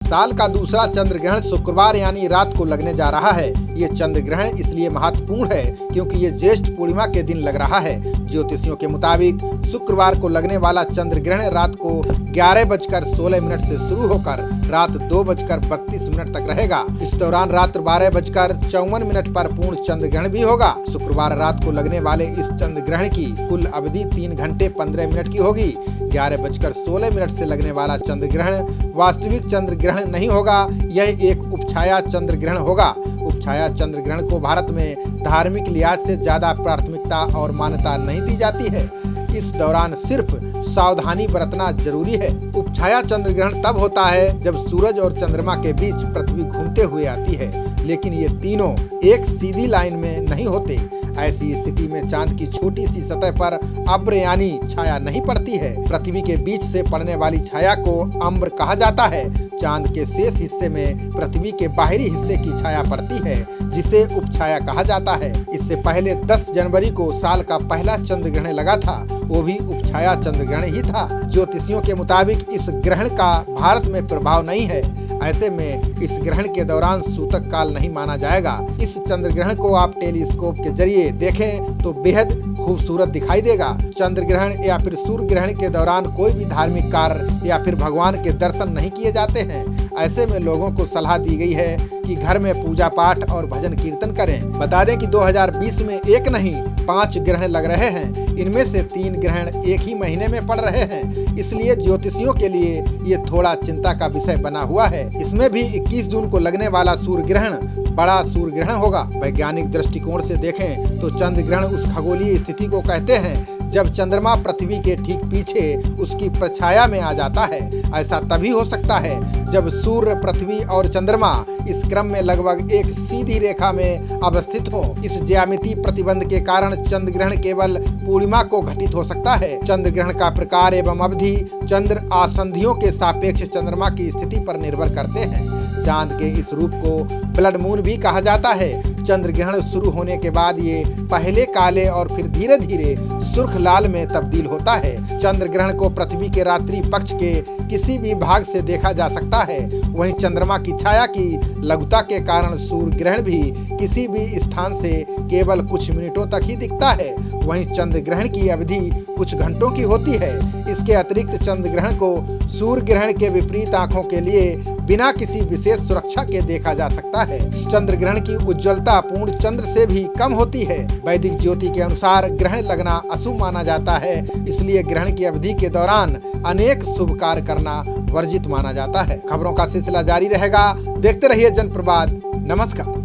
साल का दूसरा चंद्र ग्रहण शुक्रवार यानी रात को लगने जा रहा है। ये चंद्र ग्रहण इसलिए महत्वपूर्ण है क्योंकि ये ज्येष्ठ पूर्णिमा के दिन लग रहा है। ज्योतिषियों के मुताबिक शुक्रवार को लगने वाला चंद्र ग्रहण रात को 11:16 से शुरू होकर रात 2:32 तक रहेगा। इस दौरान रात 12:54 पर पूर्ण चंद्र ग्रहण भी होगा। शुक्रवार रात को लगने वाले इस चंद्र ग्रहण की कुल अवधि 3 घंटे 15 मिनट की होगी। 11:16 से लगने वाला चंद्र ग्रहण वास्तविक चंद्र ग्रहण नहीं होगा, यह एक उपछाया चंद्र ग्रहण होगा। उपछाया चंद्र ग्रहण को भारत में धार्मिक लिहाज से ज्यादा प्राथमिकता और मान्यता नहीं दी जाती है। इस दौरान सिर्फ सावधानी बरतना जरूरी है। उपछाया चंद्र ग्रहण तब होता है जब सूरज और चंद्रमा के बीच पृथ्वी घूमते हुए आती है, लेकिन ये तीनों एक सीधी लाइन में नहीं होते। ऐसी स्थिति में चांद की छोटी सी सतह पर अम्र यानी छाया नहीं पड़ती है। पृथ्वी के बीच से पड़ने वाली छाया को अम्र कहा जाता है। चांद के शेष हिस्से में पृथ्वी के बाहरी हिस्से की छाया पड़ती है, जिसे उपछाया कहा जाता है। इससे पहले 10 जनवरी को साल का पहला चंद्र ग्रहण लगा था, वो भी उपछाया चंद्र ग्रहण ही था। ज्योतिषियों के मुताबिक इस ग्रहण का भारत में प्रभाव नहीं है। ऐसे में इस ग्रहण के दौरान सूतक काल नहीं माना जाएगा। इस चंद्र ग्रहण को आप टेलीस्कोप के जरिए देखें तो बेहद खूबसूरत दिखाई देगा। चंद्र ग्रहण या फिर सूर्य ग्रहण के दौरान कोई भी धार्मिक कार्य या फिर भगवान के दर्शन नहीं किए जाते हैं। ऐसे में लोगों को सलाह दी गई है कि घर में पूजा पाठ और भजन कीर्तन करें। बता दें कि 2020 में एक नहीं 5 ग्रहण लग रहे हैं। इनमें से 3 ग्रहण एक ही महीने में पड़ रहे हैं, इसलिए ज्योतिषियों के लिए ये थोड़ा चिंता का विषय बना हुआ है। इसमें भी 21 जून को लगने वाला सूर्य ग्रहण बड़ा सूर्य ग्रहण होगा। वैज्ञानिक दृष्टिकोण से देखें तो चंद्र ग्रहण उस खगोलीय स्थिति को कहते हैं जब चंद्रमा पृथ्वी के ठीक पीछे उसकी प्रछाया में आ जाता है। ऐसा तभी हो सकता है जब सूर्य, पृथ्वी और चंद्रमा इस क्रम में लगभग एक सीधी रेखा में अवस्थित हो। इस ज्यामितीय प्रतिबंध के कारण चंद्र ग्रहण केवल पूर्णिमा को घटित हो सकता है। चंद्र ग्रहण का प्रकार एवं अवधि चंद्र आसंधियों के सापेक्ष चंद्रमा की स्थिति पर निर्भर करते हैं। चांद के इस रूप को ब्लड मून भी कहा जाता है। चंद्र ग्रहण शुरू होने के बाद ये पहले काले और फिर धीरे धीरे सुर्ख लाल में तब्दील होता है। चंद्र ग्रहण को पृथ्वी के रात्रि पक्ष के किसी भी भाग से देखा जा सकता है। वहीं चंद्रमा की छाया की लघुता के कारण सूर्य ग्रहण भी किसी भी स्थान से केवल कुछ मिनटों तक ही दिखता है। वहीं चंद्र ग्रहण की अवधि कुछ घंटों की होती है। इसके अतिरिक्त चंद्र ग्रहण को सूर्य ग्रहण के विपरीत आंखों के लिए बिना किसी विशेष सुरक्षा के देखा जा सकता है। चंद्र ग्रहण की उज्ज्वलता पूर्ण चंद्र से भी कम होती है। वैदिक ज्योति के अनुसार ग्रहण लगना अशुभ माना जाता है, इसलिए ग्रहण की अवधि के दौरान अनेक शुभ कार्य करना वर्जित माना जाता है। खबरों का सिलसिला जारी रहेगा, देखते रहिए जनप्रवाद। नमस्कार।